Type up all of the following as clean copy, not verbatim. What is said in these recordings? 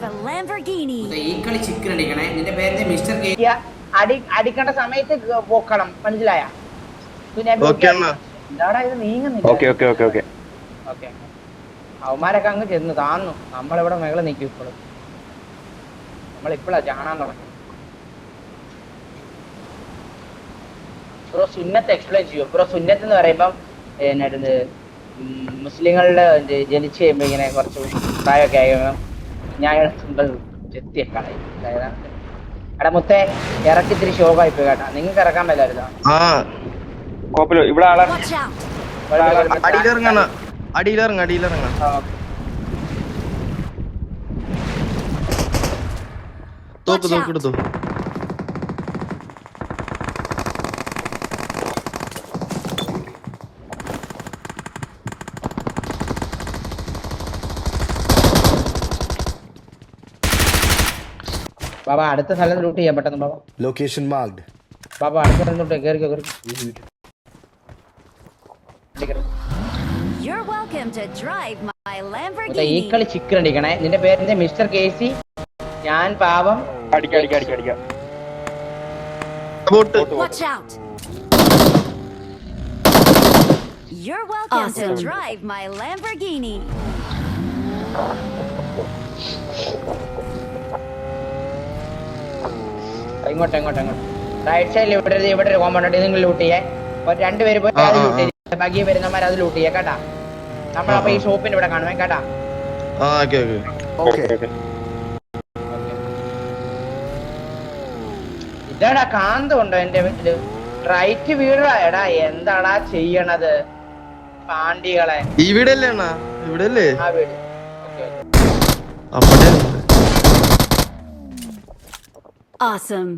a Lamborghini. ഈ കളി chicken അടിക്കണേ. നിന്റെ പേര് മിസ്റ്റർ കെ. അടിക്കേണ്ട സമയത്ത് പോക്കണം, മനസ്സിലായ? എന്താടാ ഇത് നീങ്ങുന്നില്ല. അവന്മാരൊക്കെ അങ്ങ് ചെന്ന് താന്നു. നമ്മളിവിടെ മേളിൽ നിൽക്കും. നമ്മളിപ്പോഴാ കാണാൻ തുടങ്ങി. ബ്രോ സുന്നത്ത് എക്സ്പ്ലെയിൻ ചെയ്യൂ. ബ്രോ സുന്നത്ത് എന്ന് പറയുമ്പം എന്നായിരുന്നു, മുസ്ലിങ്ങളുടെ ജനിച്ചു കഴിയുമ്പോൾ ഇങ്ങനെ കുറച്ച് പ്രായമൊക്കെ ആകുമ്പോൾ ഞാൻ ചെത്തിയൊക്കെ എടാ മുത്തേ ഇറക്കി ഇത്തിരി ഷോക്കായി പോയി കേട്ടാ. നിങ്ങൾക്ക് ഇറക്കാൻ പറ്റായിരുന്നോ? ബാബാ അടുത്ത സ്ഥലത്ത് ലൂട്ട് ചെയ്യാൻ പെട്ടെന്ന് ബാബാ. Location marked. ബാബാ അടുത്ത സ്ഥലത്ത് കേറിക്കോ. You're welcome to drive my Lamborghini. ഈ കളി ചിക്കൻ അടിക്കണേ. നിന്റെ പേര് മിസ്റ്റർ കേസി. ഞാൻ പാവം. Watch out. You're welcome to drive my Lamborghini. ഇങ്ങോട്ട് റൈറ്റ് സൈഡിൽ ഇവിടെ ഒരു കോമ്പൗണ്ട് നിങ്ങൾ ലൂട്ട് ചെയ്യേ. രണ്ടുപേര് പോയി അത് ലൂട്ട് ചെയ്യും. ബാക്കി വരുന്നവന്മാർ അത് ലൂട്ട് ചെയ്യേ കേട്ടാ. നമ്മളപ്പോ ഈ ഷോപ്പിന്റെ ഇവിടെ കാണുവേ കേട്ടാ. ഇതാടാ കാന്തമുണ്ടോ എന്റെ വീട്ടില്? റൈറ്റ് വീടാ. എടാ എന്താടാ ചെയ്യണത് പാണ്ടികളെ? ഈ വീടല്ലേ ഇവിടെയല്ലേ? ആ വീട്. Awesome.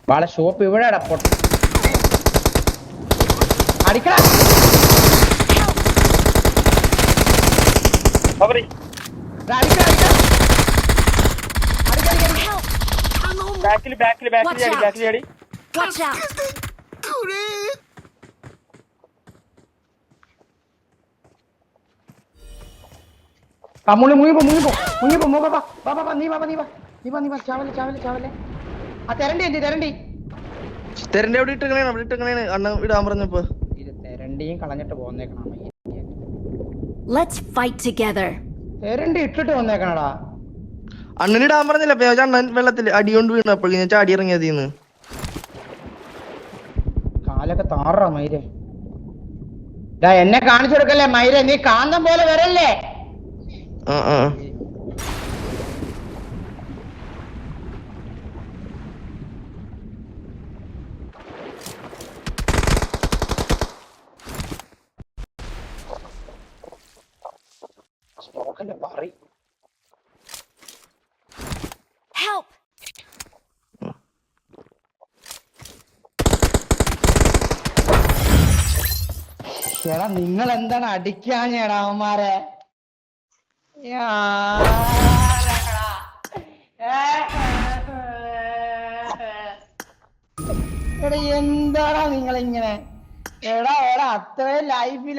വാളെ ഷോപ്പ് ഇവിടെ അടിക്കടാ. Watch out. മുങ്ങിപ്പോ നീ വാ ചാവല്ലേ. ആ തെരണ്ടി എവിടെ ഇട്ടേക്കണേ അണ്ണ ഇടാൻ പറഞ്ഞപ്പോ ഇത് തെരണ്ടിയും കളഞ്ഞിട്ട് പോന്നേക്കണം. Let's fight together. തെരണ്ടി ഇട്ടിട്ട് വന്നേക്കണടാ. അണ്ണനിടാൻ പറഞ്ഞില്ല. അണ്ണൻ വെള്ളത്തിൽ അടികൊണ്ട് വീണപ്പോൾ ഞാൻ ചാടി ഇറങ്ങിയതിന്ന്. കാലൊക്കെ താറാ മൈരെ. എന്നെ കാണിച്ചു കൊടുക്കല്ലേ മൈരെ. നീ കാന്തം പോലെ വരല്ലേ. Help. എടാ നിങ്ങൾ എന്താണ് അടിക്കാഞ്ഞേടാ അവന്മാരെ? എടാ എന്താടാ നിങ്ങളിങ്ങനെ? എടാ അത്രയും ലൈഫിൽ